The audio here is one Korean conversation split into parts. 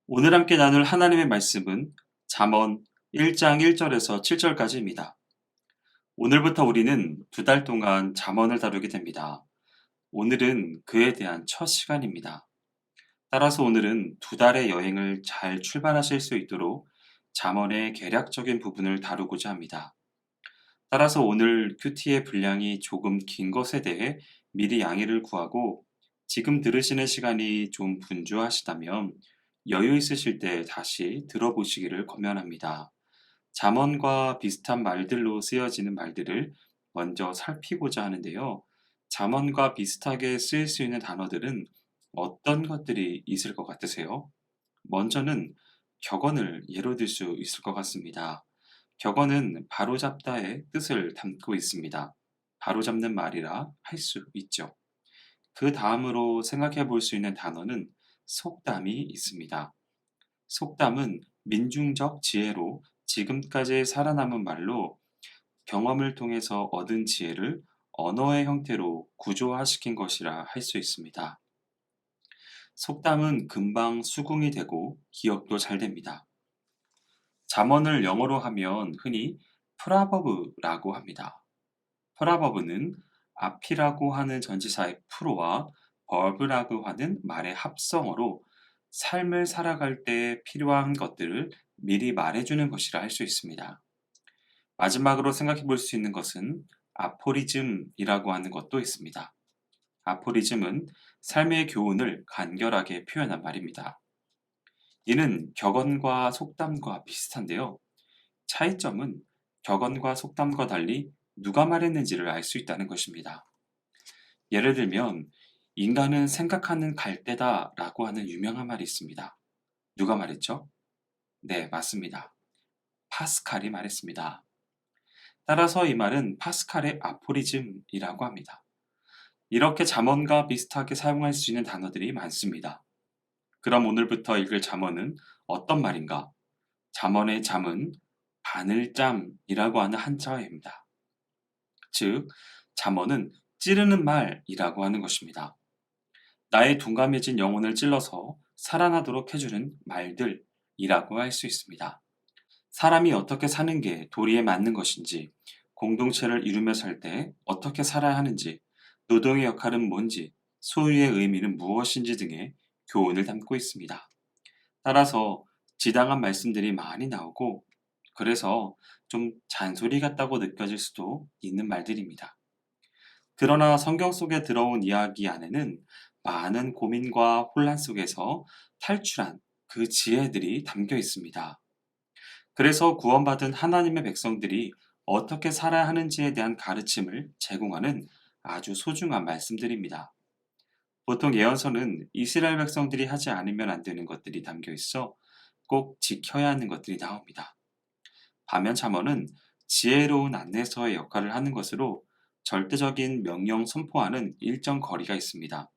오늘 함께 나눌 하나님의 말씀은 잠언 1장 1절에서 7절까지입니다. 오늘부터 우리는 2달 동안 잠언을 다루게 됩니다. 오늘은 그에 대한 첫 시간입니다. 따라서 오늘은 2달의 여행을 잘 출발하실 수 있도록 잠언의 개략적인 부분을 다루고자 합니다. 따라서 오늘 큐티의 분량이 조금 긴 것에 대해 미리 양해를 구하고 지금 들으시는 시간이 좀 분주하시다면 여유 있으실 때 다시 들어보시기를 권면합니다. 잠언과 비슷한 말들로 쓰여지는 말들을 먼저 살피고자 하는데요. 잠언과 비슷하게 쓰일 수 있는 단어들은 어떤 것들이 있을 것 같으세요? 먼저는 격언을 예로 들 수 있을 것 같습니다. 격언은 바로잡다의 뜻을 담고 있습니다. 바로잡는 말이라 할 수 있죠. 그 다음으로 생각해 볼 수 있는 단어는 속담이 있습니다. 속담은 민중적 지혜로 지금까지 살아남은 말로 경험을 통해서 얻은 지혜를 언어의 형태로 구조화시킨 것이라 할 수 있습니다. 속담은 금방 수긍이 되고 기억도 잘 됩니다. 잠언을 영어로 하면 흔히 프라버브라고 합니다. 프라버브는 앞이라고 하는 전치사의 프로와 버브라고 하는 말의 합성어로 삶을 살아갈 때 필요한 것들을 미리 말해주는 것이라 할 수 있습니다. 마지막으로 생각해 볼 수 있는 것은 아포리즘이라고 하는 것도 있습니다. 아포리즘은 삶의 교훈을 간결하게 표현한 말입니다. 이는 격언과 속담과 비슷한데요. 차이점은 격언과 속담과 달리 누가 말했는지를 알 수 있다는 것입니다. 예를 들면, 인간은 생각하는 갈대다 라고 하는 유명한 말이 있습니다. 누가 말했죠? 네, 맞습니다. 파스칼이 말했습니다. 따라서 이 말은 파스칼의 아포리즘이라고 합니다. 이렇게 잠언과 비슷하게 사용할 수 있는 단어들이 많습니다. 그럼 오늘부터 읽을 잠언은 어떤 말인가? 잠언의 잠은 바늘잠이라고 하는 한자어입니다. 즉, 잠언은 찌르는 말이라고 하는 것입니다. 나의 둔감해진 영혼을 찔러서 살아나도록 해주는 말들이라고 할 수 있습니다. 사람이 어떻게 사는 게 도리에 맞는 것인지, 공동체를 이루며 살 때 어떻게 살아야 하는지, 노동의 역할은 뭔지, 소유의 의미는 무엇인지 등의 교훈을 담고 있습니다. 따라서 지당한 말씀들이 많이 나오고, 그래서 좀 잔소리 같다고 느껴질 수도 있는 말들입니다. 그러나 성경 속에 들어온 이야기 안에는 많은 고민과 혼란 속에서 탈출한 그 지혜들이 담겨 있습니다. 그래서 구원받은 하나님의 백성들이 어떻게 살아야 하는지에 대한 가르침을 제공하는 아주 소중한 말씀들입니다. 보통 예언서는 이스라엘 백성들이 하지 않으면 안 되는 것들이 담겨 있어 꼭 지켜야 하는 것들이 나옵니다. 반면 잠언은 지혜로운 안내서의 역할을 하는 것으로 절대적인 명령 선포와는 일정 거리가 있습니다.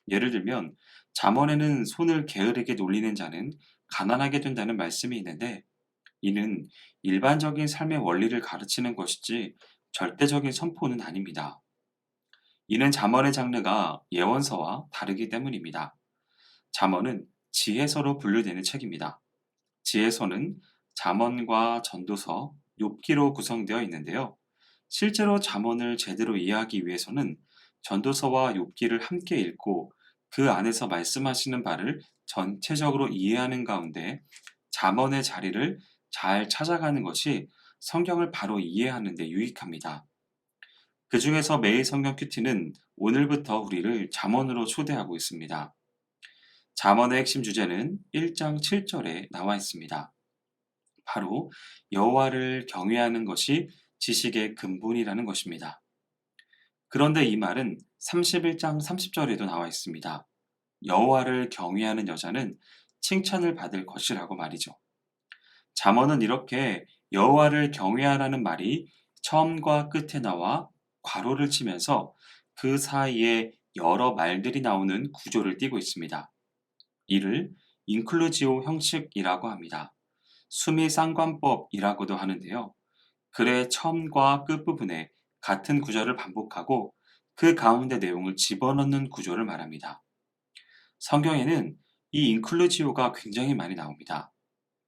예를 들면 잠언에는 손을 게으르게 놀리는 자는 가난하게 된다는 말씀이 있는데 이는 일반적인 삶의 원리를 가르치는 것이지 절대적인 선포는 아닙니다. 이는 잠언의 장르가 예언서와 다르기 때문입니다. 잠언은 지혜서로 분류되는 책입니다. 지혜서는 잠언과 전도서, 욥기로 구성되어 있는데요. 실제로 잠언을 제대로 이해하기 위해서는 전도서와 욥기를 함께 읽고 그 안에서 말씀하시는 바를 전체적으로 이해하는 가운데 잠언의 자리를 잘 찾아가는 것이 성경을 바로 이해하는 데 유익합니다. 그 중에서 매일 성경 큐티는 오늘부터 우리를 잠언으로 초대하고 있습니다. 잠언의 핵심 주제는 1장 7절에 나와 있습니다. 바로 여호와를 경외하는 것이 지식의 근본이라는 것입니다. 그런데 이 말은 31장 30절에도 나와 있습니다. 여호와를 경외하는 여자는 칭찬을 받을 것이라고 말이죠. 잠언은 이렇게 여호와를 경외하라는 말이 처음과 끝에 나와 괄호를 치면서 그 사이에 여러 말들이 나오는 구조를 띠고 있습니다. 이를 인클루지오 형식이라고 합니다. 수미 쌍관법이라고도 하는데요. 글의 처음과 끝부분에 같은 구절을 반복하고 그 가운데 내용을 집어넣는 구조를 말합니다. 성경에는 이 인클루지오가 굉장히 많이 나옵니다.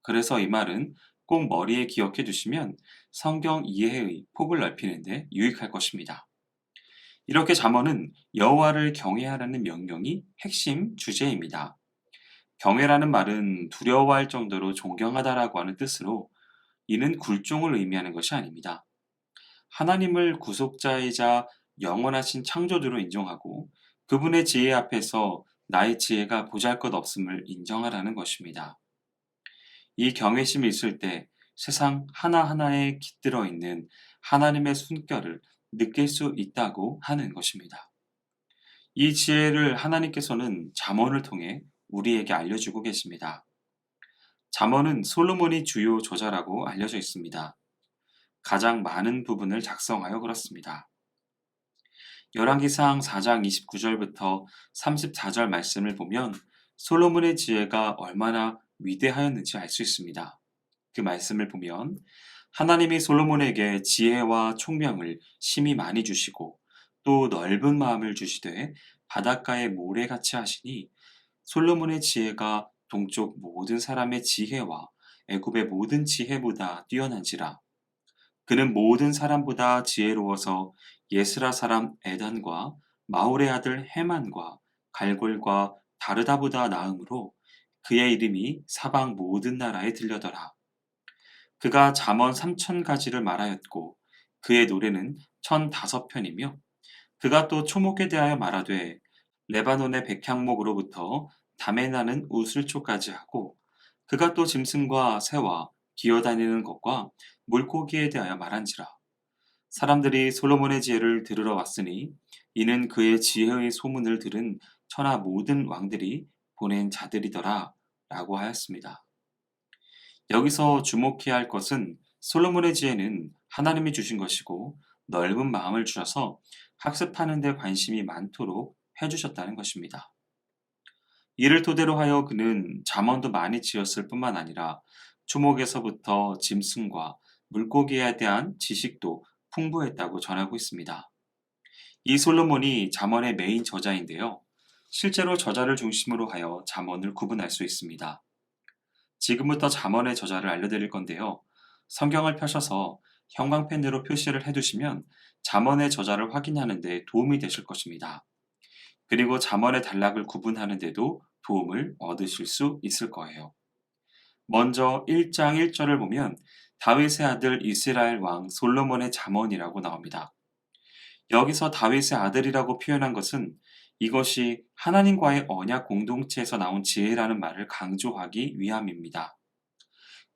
그래서 이 말은 꼭 머리에 기억해 두시면 성경 이해의 폭을 넓히는데 유익할 것입니다. 이렇게 잠언은 여호와를 경외하라는 명령이 핵심 주제입니다. 경외라는 말은 두려워할 정도로 존경하다라고 하는 뜻으로 이는 굴종을 의미하는 것이 아닙니다. 하나님을 구속자이자 영원하신 창조주로 인정하고 그분의 지혜 앞에서 나의 지혜가 보잘것없음을 인정하라는 것입니다. 이 경외심이 있을 때 세상 하나하나에 깃들어 있는 하나님의 숨결을 느낄 수 있다고 하는 것입니다. 이 지혜를 하나님께서는 잠언을 통해 우리에게 알려주고 계십니다. 잠언은 솔로몬이 주요 저자라고 알려져 있습니다. 가장 많은 부분을 작성하여 그렇습니다. 열왕기상 4장 29절부터 34절 말씀을 보면 솔로몬의 지혜가 얼마나 위대하였는지 알 수 있습니다. 그 말씀을 보면 하나님이 솔로몬에게 지혜와 총명을 심히 많이 주시고 또 넓은 마음을 주시되 바닷가의 모래같이 하시니 솔로몬의 지혜가 동쪽 모든 사람의 지혜와 애굽의 모든 지혜보다 뛰어난지라. 그는 모든 사람보다 지혜로워서 예스라 사람 에단과 마홀의 아들 헤만과 갈골과 다르다보다 나음으로 그의 이름이 사방 모든 나라에 들려더라. 그가 잠언 3,000가지를 말하였고 그의 노래는 1,005편이며 그가 또 초목에 대하여 말하되 레바논의 백향목으로부터 담에 나는 우슬초까지 하고 그가 또 짐승과 새와 기어다니는 것과 물고기에 대하여 말한지라. 사람들이 솔로몬의 지혜를 들으러 왔으니 이는 그의 지혜의 소문을 들은 천하 모든 왕들이 보낸 자들이더라 라고 하였습니다. 여기서 주목해야 할 것은 솔로몬의 지혜는 하나님이 주신 것이고 넓은 마음을 주셔서 학습하는 데 관심이 많도록 해주셨다는 것입니다. 이를 토대로 하여 그는 잠언도 많이 지었을 뿐만 아니라 초목에서부터 짐승과 물고기에 대한 지식도 풍부했다고 전하고 있습니다. 이 솔로몬이 잠언의 메인 저자인데요. 실제로 저자를 중심으로 하여 잠언을 구분할 수 있습니다. 지금부터 잠언의 저자를 알려드릴 건데요. 성경을 펴셔서 형광펜으로 표시를 해두시면 잠언의 저자를 확인하는 데 도움이 되실 것입니다. 그리고 잠언의 단락을 구분하는 데도 도움을 얻으실 수 있을 거예요. 먼저 1장 1절을 보면 다윗의 아들 이스라엘 왕 솔로몬의 잠언이라고 나옵니다. 여기서 다윗의 아들이라고 표현한 것은 이것이 하나님과의 언약 공동체에서 나온 지혜라는 말을 강조하기 위함입니다.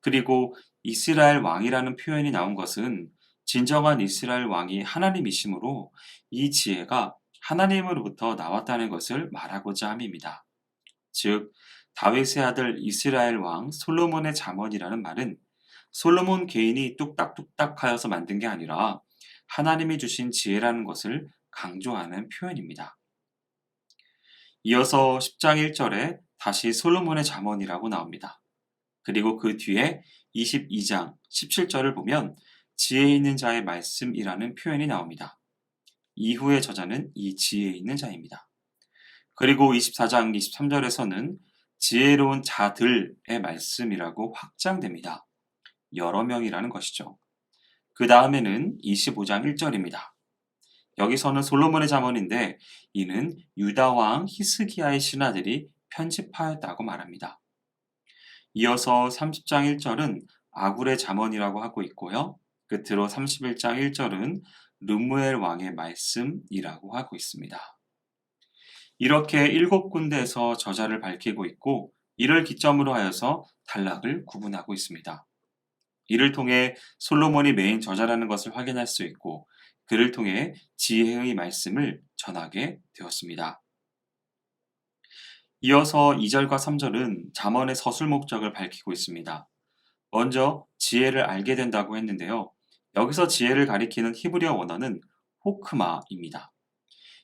그리고 이스라엘 왕이라는 표현이 나온 것은 진정한 이스라엘 왕이 하나님이시므로 이 지혜가 하나님으로부터 나왔다는 것을 말하고자 함입니다. 즉 다윗의 아들 이스라엘 왕 솔로몬의 잠언이라는 말은 솔로몬 개인이 뚝딱뚝딱 하여서 만든 게 아니라 하나님이 주신 지혜라는 것을 강조하는 표현입니다. 이어서 10장 1절에 다시 솔로몬의 잠언이라고 나옵니다. 그리고 그 뒤에 22장 17절을 보면 지혜 있는 자의 말씀이라는 표현이 나옵니다. 이후의 저자는 이 지혜 있는 자입니다. 그리고 24장 23절에서는 지혜로운 자들의 말씀이라고 확장됩니다. 여러 명이라는 것이죠. 그 다음에는 25장 1절입니다. 여기서는 솔로몬의 잠언인데 이는 유다왕 히스기야의 신하들이 편집하였다고 말합니다. 이어서 30장 1절은 아굴의 잠언이라고 하고 있고요. 끝으로 31장 1절은 르무엘 왕의 말씀이라고 하고 있습니다. 이렇게 7군데에서 저자를 밝히고 있고 이를 기점으로 하여서 단락을 구분하고 있습니다. 이를 통해 솔로몬이 메인 저자라는 것을 확인할 수 있고 그를 통해 지혜의 말씀을 전하게 되었습니다. 이어서 2절과 3절은 잠언의 서술 목적을 밝히고 있습니다. 먼저 지혜를 알게 된다고 했는데요. 여기서 지혜를 가리키는 히브리어 원어는 호크마입니다.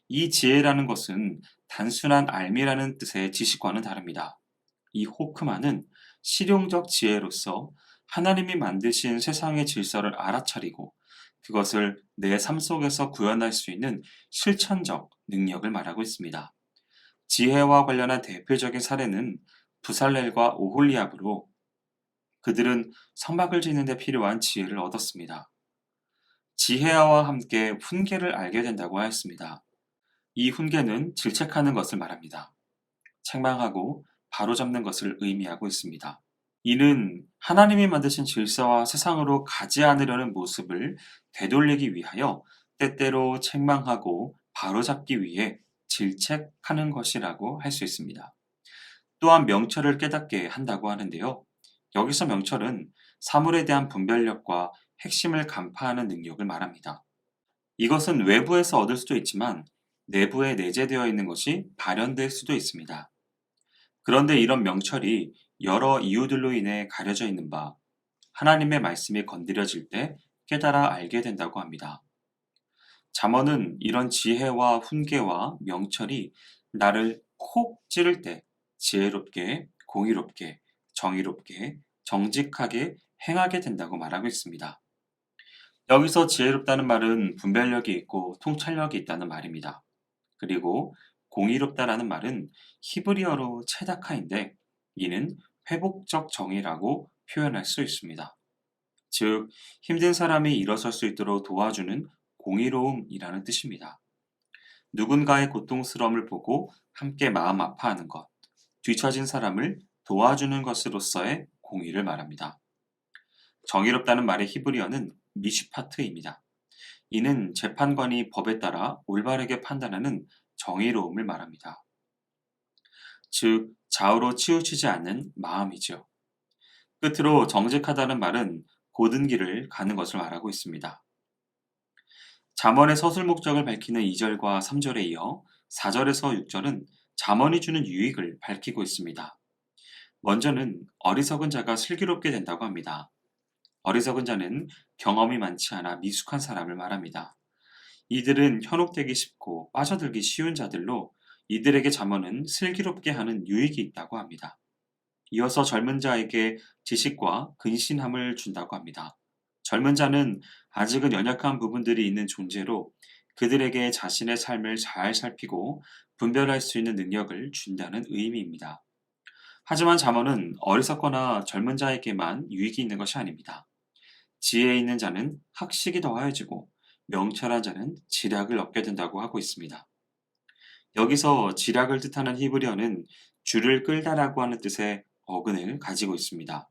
이 지혜라는 것은 단순한 알미라는 뜻의 지식과는 다릅니다. 이 호크마는 실용적 지혜로서 하나님이 만드신 세상의 질서를 알아차리고 그것을 내 삶 속에서 구현할 수 있는 실천적 능력을 말하고 있습니다. 지혜와 관련한 대표적인 사례는 부살렐과 오홀리압으로 그들은 성막을 짓는 데 필요한 지혜를 얻었습니다. 지혜와 함께 훈계를 알게 된다고 하였습니다. 이 훈계는 질책하는 것을 말합니다. 책망하고 바로잡는 것을 의미하고 있습니다. 이는 하나님이 만드신 질서와 세상으로 가지 않으려는 모습을 되돌리기 위하여 때때로 책망하고 바로잡기 위해 질책하는 것이라고 할 수 있습니다. 또한 명철을 깨닫게 한다고 하는데요. 여기서 명철은 사물에 대한 분별력과 핵심을 간파하는 능력을 말합니다. 이것은 외부에서 얻을 수도 있지만 내부에 내재되어 있는 것이 발현될 수도 있습니다. 그런데 이런 명철이 여러 이유들로 인해 가려져 있는 바 하나님의 말씀이 건드려질 때 깨달아 알게 된다고 합니다. 잠언은 이런 지혜와 훈계와 명철이 나를 콕 찌를 때 지혜롭게, 공의롭게, 정의롭게, 정직하게 행하게 된다고 말하고 있습니다. 여기서 지혜롭다는 말은 분별력이 있고 통찰력이 있다는 말입니다. 그리고 공의롭다라는 말은 히브리어로 체다카인데 이는 회복적 정의라고 표현할 수 있습니다. 즉, 힘든 사람이 일어설 수 있도록 도와주는 공의로움이라는 뜻입니다. 누군가의 고통스러움을 보고 함께 마음 아파하는 것, 뒤처진 사람을 도와주는 것으로서의 공의를 말합니다. 정의롭다는 말의 히브리어는 미슈파트입니다. 이는 재판관이 법에 따라 올바르게 판단하는 정의로움을 말합니다. 즉, 좌우로 치우치지 않는 마음이죠. 끝으로 정직하다는 말은 고든 길을 가는 것을 말하고 있습니다. 잠언의 서술 목적을 밝히는 2절과 3절에 이어 4절에서 6절은 잠언이 주는 유익을 밝히고 있습니다. 먼저는 어리석은 자가 슬기롭게 된다고 합니다. 어리석은 자는 경험이 많지 않아 미숙한 사람을 말합니다. 이들은 현혹되기 쉽고 빠져들기 쉬운 자들로 이들에게 잠언은 슬기롭게 하는 유익이 있다고 합니다. 이어서 젊은 자에게 지식과 근신함을 준다고 합니다. 젊은 자는 아직은 연약한 부분들이 있는 존재로 그들에게 자신의 삶을 잘 살피고 분별할 수 있는 능력을 준다는 의미입니다. 하지만 잠언은 어리석거나 젊은 자에게만 유익이 있는 것이 아닙니다. 지혜 있는 자는 학식이 더하여지고 명철한 자는 지략을 얻게 된다고 하고 있습니다. 여기서 지략을 뜻하는 히브리어는 줄을 끌다라고 하는 뜻의 어근을 가지고 있습니다.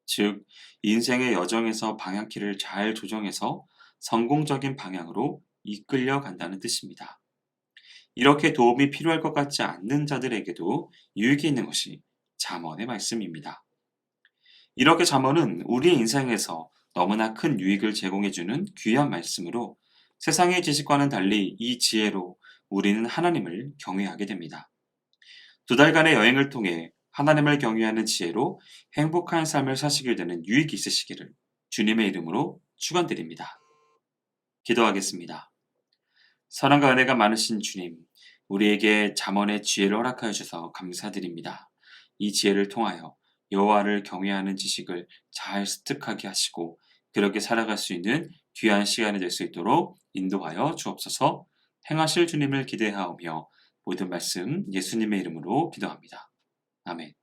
즉, 인생의 여정에서 방향키를 잘 조정해서 성공적인 방향으로 이끌려 간다는 뜻입니다. 이렇게 도움이 필요할 것 같지 않는 자들에게도 유익이 있는 것이 잠언의 말씀입니다. 이렇게 잠언은 우리의 인생에서 너무나 큰 유익을 제공해주는 귀한 말씀으로 세상의 지식과는 달리 이 지혜로 우리는 하나님을 경외하게 됩니다. 2달간의 여행을 통해 하나님을 경외하는 지혜로 행복한 삶을 사시게 되는 유익이 있으시기를 주님의 이름으로 축원드립니다. 기도하겠습니다. 사랑과 은혜가 많으신 주님, 우리에게 잠언의 지혜를 허락하여 주셔서 감사드립니다. 이 지혜를 통하여 여호와를 경외하는 지식을 잘 습득하게 하시고 그렇게 살아갈 수 있는 귀한 시간이 될 수 있도록 인도하여 주옵소서. 행하실 주님을 기대하오며 모든 말씀 예수님의 이름으로 기도합니다. 아멘.